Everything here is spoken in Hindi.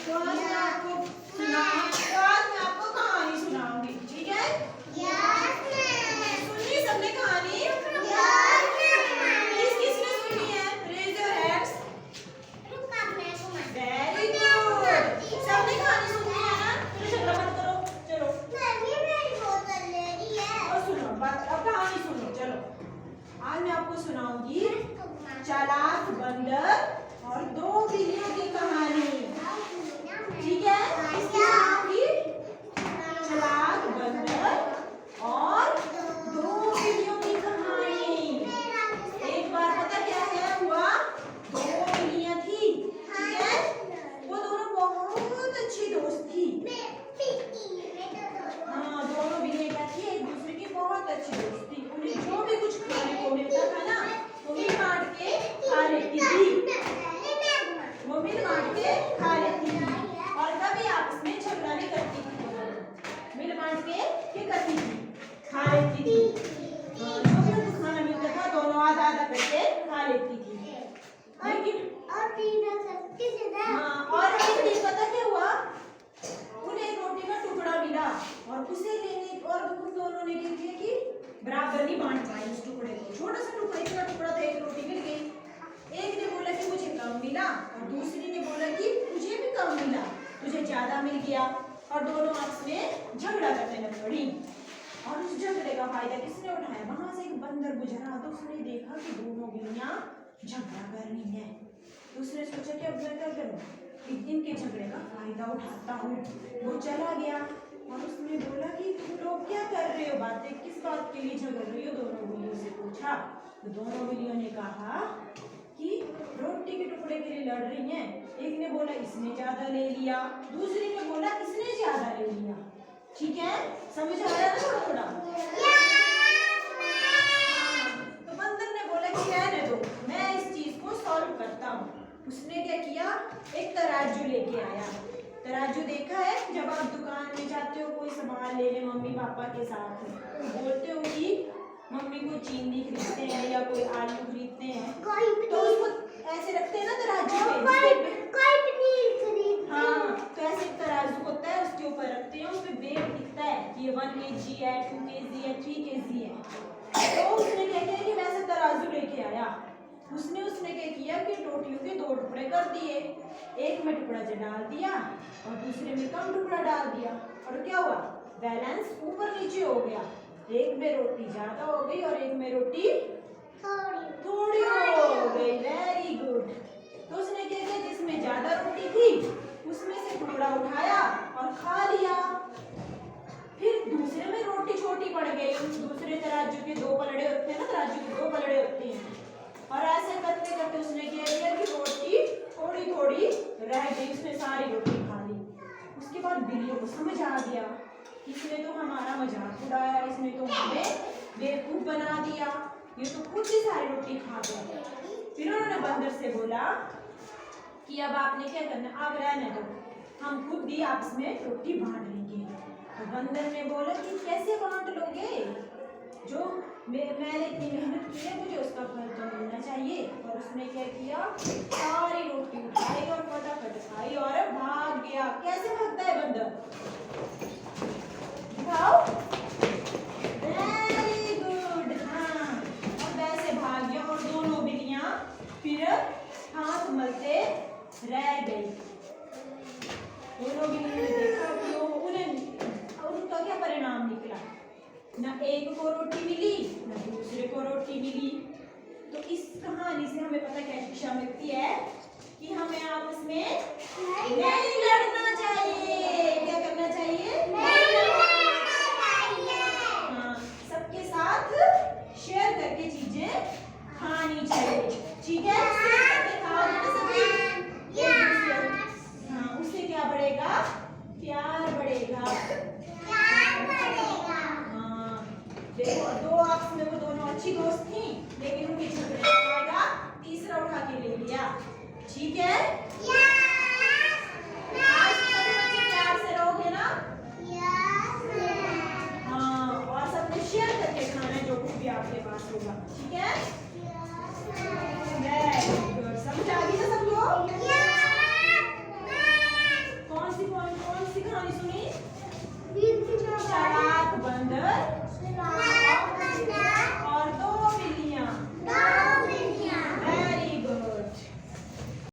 तो आज मैं आपको कहानी सुनाऊंगी, ठीक है? सुनी सबने कहानी? किसने सुनी है? Raise your hands. Very good, सबने कहानी सुनी है ना? चलो झगड़ा मत करो, चलो और सुनो, अब कहानी सुनो। चलो आज मैं आपको सुनाऊंगी चालाक बंदर और दो बिल्लियों की कहानी, ठीक है? चालाक बंदर और दो बिल्लियों की कहानी। एक बार पता क्या हुआ, दो बिल्लियां थी, ठीक है? वो दोनों बहुत अच्छी दोस्त थी। हाँ, दोनों बिल्लियां क्या थी, एक दूसरे की बहुत अच्छी दोस्त थी। उन्हें जो भी कुछ खाने को मिलता था ना, वो मिल बांट के खा लेती थी। वो मिल बांट के खा लेती थी और कभी आपस में झगड़ा नहीं करती थी। मिल बांट के क्या करती थी? खा लेती थी। जो भी उनको खाना मिलता था दोनों आधा आधा करके खा लेती थी। लेकिन हाँ, और एक दिन पता क्या हुआ, उन्हें एक रोटी का टुकड़ा मिला और उसे लेने और उन दोनों ने क्या किया कि बराबर नहीं बांट पाए उस टुकड़े को। छोटा सा टुकड़ा, इतना टुकड़ा था, एक रोटी मिल गई। एक ने बोला कि मुझे कम मिला और दूसरी ने बोला कि मुझे भी कम मिला, तुझे ज्यादा मिल गया। और दोनों आपस में झगड़ा करने लग पड़ी। और उस झगड़े का फायदा किसने उठाया? वहां से एक बंदर गुजरा तो उसने देखा कि दोनों बिल्लियां झगड़ा कर रही हैं। तो उसने सोचा कि अब मैं क्या करूं, इनके झगड़े का फायदा उठाता हूँ। वो चला गया और उसने बोला कि तुम लोग क्या कर रहे हो, बातें किस बात के लिए झगड़ रही हो? दोनों बिल्लियों से पूछा। तो दोनों बिल्लियों ने कहा कि रोटी के टुकड़े के लिए लड़ रही हैं। एक ने बोला इसने ज्यादा ले लिया, दूसरी ने बोला इसने ज्यादा ले लिया। ठीक है, समझ आया ना थोड़ा थोड़ा? तो बंदर ने बोला कि रहने दो, मैं इस चीज को सॉल्व करता हूँ। उसने क्या किया, एक तराजू लेके आया। तराजू देखा है, जब आप दुकान में जाते हो कोई सामान लेने मम्मी पापा के साथ, तो बोलते हो कि मम्मी को चीनी खरीदते हैं या कोई आलू खरीदते हैं, तो उसको ऐसे रखते हैं ना तराजू पे। हाँ, तो ऐसे तराजू होता है, उसके ऊपर रखते हैं, उसपे वेट दिखता है कि ये 1 kg है, 2 kg है, 3 kg है। तो उसने क्या किया कि वैसे तराजू लेके आया। उसने क्या किया कि रोटियों के 2 टुकड़े कर दिए। एक में टुकड़ा डाल दिया और दूसरे में कम टुकड़ा डाल दिया। और क्या हुआ, बैलेंस ऊपर नीचे हो गया। एक में रोटी ज्यादा हो गई और एक में रोटी थोड़ी हो गई। Very good. तो उसने क्या किया, जिसमें ज्यादा रोटी थी उसमें से टुकड़ा उठाया और खा लिया। फिर दूसरे में रोटी छोटी पड़ गई। दूसरे तराजू के 2 पलड़े होते हैं ना, तराजू के 2 पलड़े होते हैं। और ऐसे करते करते उसने क्या किया कि रोटी थोड़ी थोड़ी रह गई, उसने सारी रोटी खा ली। उसके बाद बिल्लियों को समझ आ गया, इसने तो हमारा मजाक उड़ाया, इसने तो हमें बेवकूफ बना दिया, ये तो खुद ही सारी रोटी खा गया। फिर उन्होंने बंदर से बोला कि अब आपने क्या करना, अब रहने दो, हम खुद ही आपस में रोटी बांट लेंगे। तो बंदर ने बोला कि कैसे बांट लोगे, जो मैंने इतनी मेहनत की है मुझे उसका फल तो मिलना चाहिए। और उसने क्या किया, सारी रोटी उठाई और फटाफट खाई और भाग गया। कैसे भागता है बंदर, दिखाओ। Very good. हाँ, और वैसे भाग गया और दोनों बिल्लियां फिर हाथ मलते रह गई। दोनों बिल्लियों ने देखा कि उनका क्या परिणाम निकला, ना एक को रोटी मिली ना दूसरे को रोटी मिली। तो इस कहानी से हमें पता क्या शिक्षा मिलती है कि हमें आपस में नहीं लड़ना चाहिए। क्या करना चाहिए? नहीं लड़ना चाहिए। हाँ, सबके साथ शेयर करके चीजें खानी चाहिए, ठीक है? हाँ, उससे क्या बढ़ेगा? प्यार बढ़ेगा। देखो, 2 आपस में वो दोनों अच्छी दोस्त थी, लेकिन उनके झगड़े का फायदा तीसरा उठा के ले लिया। ठीक है, आज सभी बच्चे प्यार से रहोगे ना? हाँ, और सबने शेयर करके खाना जो कुछ भी आपके पास होगा, ठीक है?